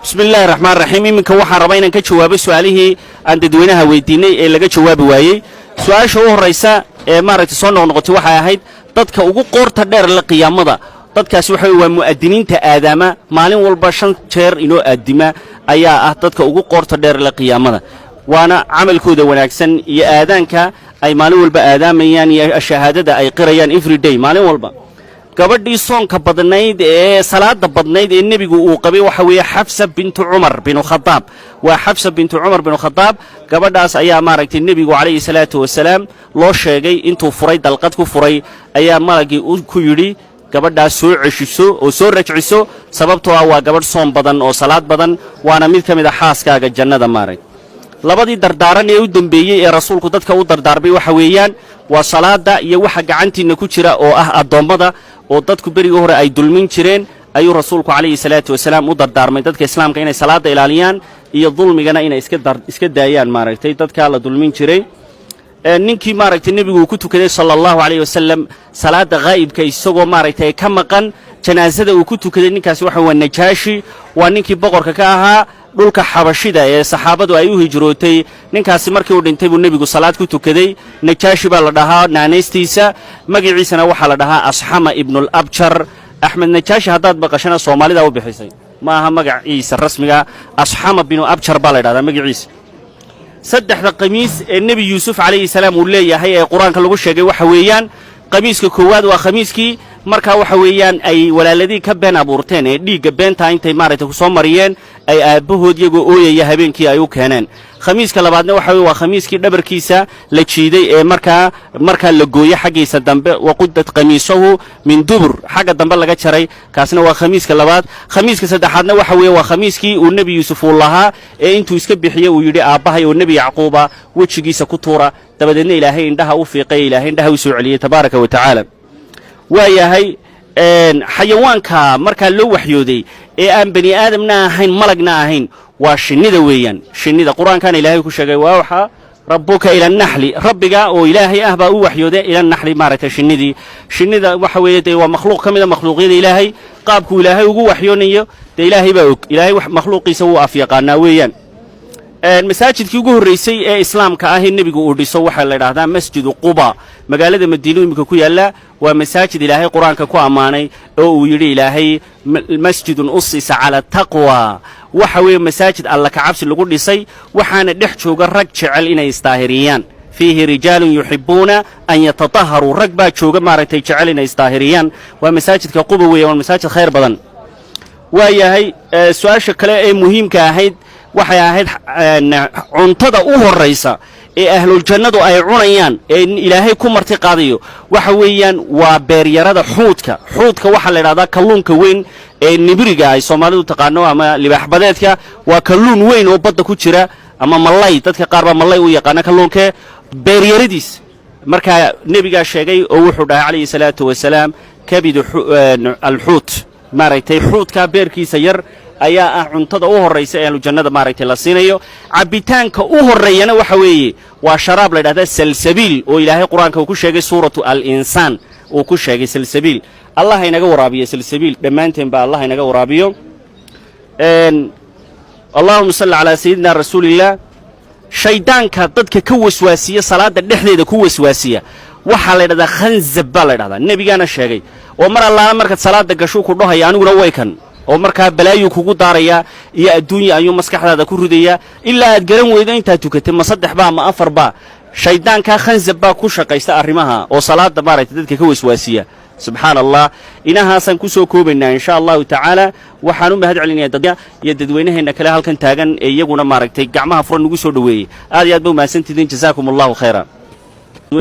بسم الله الرحمن الرحيم منك waxaan rabaa inaan ka jawaabo su'aalihii aan dadweynaha weydiinay ee laga jawaabi waayay su'aasha ugu horeysa ee maaragtay soo noqnoqotay waxay ahayd dadka ugu qoorta dheer la qiyaamada dadkaasi waxa waa mu'adiniinta aadama maalin walba 5 jeer inoo aadima ayaa ah dadka ugu qoorta dheer la qiyaamada waana amalkooda wanaagsan iyo aadaanka ay maalin walba aadaamayaan iyo shahaadada ay qirayaan every day maalin walba gabadhii soonka badnayd ee salaada badnayd ee nabigu uu qabay waxa weeye Xafsa bint Umar bin Khattab waa Xafsa bint Umar bin Khattab gabadhaas ayaa maaragtay nabigu kaleey salaatu wasalaam loo sheegay intuu furay dalqad ku furay ayaa malagii ku yiri gabadhaas soo cishiso oo soo rajciso sababtoo ah waa gabadh soon badan oo salaad badan waana mid kamid ah xaaskaaga jannada maarag labadii dardaaran ee u dambeeyay ee rasuulku dadka u dardaarbay waxa weeyaan waa salaada iyo waxa gacantiina ku jira oo ah adoomada oo dadku bariga hore ay dulmin jireen ayuu rasuulku kaleey salaatu wasalaam u dardaarmay dadka islaamka inay salaada ilaaliyaan iyo dulmigana inay iska daayaan maaragtay dadka la dulmin jiray ninkii maaragtay nabigu ku tukaday sallallahu alayhi wasallam salaada ghaibka isagoo maaragtay ka maqan janaasada uu ku tukaday ninkaas waxa waa Najaashi waa ninkii boqorka ka ahaa dhulka xabashida ee saxaabadu ay u hijrootay ninkaasi markii uu dhintay buu nabigu salaad ku tukaday Najaashi baa la dhahaa naanaystiisa magaciisana waxa la dhahaa Ashama ibn al-Abjar Ahmed Najaashi hadaad baqashana Soomaalida u bixisay ma aha magaciisa rasmiga Ashama ibn al-Abjar baa la dhahaa magaciisa saddexda qamiis ee nabi Yuusuf kaleey salaam uu leeyahay ee quraanka lagu sheegay waxa weeyaan qamiiska koowaad waa qamiiskii marka waxa weeyaan ay walaaladii ka been abuurteen ee dhiiga beenta intay maaragtay ku soo mariyeen ay aabahood iyagu ooyaya habeenkii ay u keeneen khamiiska labaadna waxa weey waa khamiiskii dhabarkiisa la jiiday ee marka la gooyay xaqiisa dambe waquddat qamiisuhu min dubur xaga dambe laga jaray kaasna waa khamiiska labaad khamiiska saddexaadna waxa weey waa khamiiskii uu nabi Yuusuf uu lahaa ee intuu iska bixiyay uu yiri aabahay oo nabi Yaquuba wajigiisa ku tuura dabadeedna Ilaahay indhaha u fiiqay Ilaahay indhaha u soo celiyay tabaaraka wa tacaala waayahay xayawaanka marka loo waxyooday ee aan bani aadamna ahayn malagna ahayn waa shinnida weeyaan shinnida quraankan Ilaahay ku sheegay waa waxa rabbuka ila an-nahli rabbiga oo Ilaahay ah baa u waxyooday ila an-nahli maaragtay shinnida waxa weeyay waa makhluuq kamida makhluuqyada Ilaahay qaabku Ilaahay ugu waxyoonayo Ilaahay baa og Ilaahay wax makhluuqiisa uu afyaqaana weeyaan masaajidkii ugu horeysay ee islaamka ah ee nabigu uu dhiso waxa la yiraahdaa Masjid Quba magaalada Madiina imika ku yaala waa masaajid Ilaahay quraanka ku amaanay oo uu yiri Ilaahay masjidun usisa ala taqwa waxa weey masaajid alla ka cabsi lagu dhisay waxaana dhex jooga rag jecel inay istaahiriyaan fihi rijalun yuhibbuna an yatatahharu rag baa jooga maaragtay jecel inay istaahiriyaan waa masaajidka Quba weeyaan waa masaajid khayr badan waayahay su'aasha kale ee muhiimka ahayd waxay ahayd cuntada u horeysa ee ahlul jannadu ay cunayaan ee Ilaahay ku marti qaadayo waxa weeyaan waa beeryarada xuudka waxa la yiraahdaa kalluunka weyn ee nibriga ay Soomaalidu taqaano ama libaax badeedka waa kalluun weyn oo badda ku jira ama malay dadka qaar baa malay u yaqaan kalluunka beeryaradiis marka nabiga sheegay oo wuxuu dhahay kaleey salaatu wasalaam kabidu al-hut maaragtay xuudka beerkiisa yar ayaa ah cuntada u horeysa ee jannada maaragtay la siinayo cabitaanka u horeeyana waxa weeye waa sharaab la yiraahdo salsabil oo Ilaahay quraanka uu ku sheegay suuratu al-insaan uu ku sheegay salsabil Allah inaga waraabiyo salsabil dhamaanteen ba Allah inaga waraabiyo Allahumma salli ala sayyidina rasuulillah shaydaanka dadka ka waswaasiya salaada dhexdeeda ku waswaasiya waxa la yiraahdaa khanzab la yiraahdaa nabigana sheegay oo mar Allah marka salaada gasho ku dhahay aniguna way kan oo marka balaayu kugu daaraya iyo adduunyo ayuu maskaxdaada ku ridaya ilaa aad garan weydo inta tukatay ma 3 ba ama 4 ba shaydaanka khanzab baa ku shaqaysta arrimaha oo salaada maaragtay dadka ka waswaasiya subhanallah inahaasan ku soo koobaynaa insha Allah ta'ala waxaan u mahad celinayaa dadka iyo dadweynaheena kale halkan taagan ee iyaguna maaragtay gacmaha furan ugu soo dhaweeyay aad iyo aad baa u mahadsantihiin jazaakumullahu khayran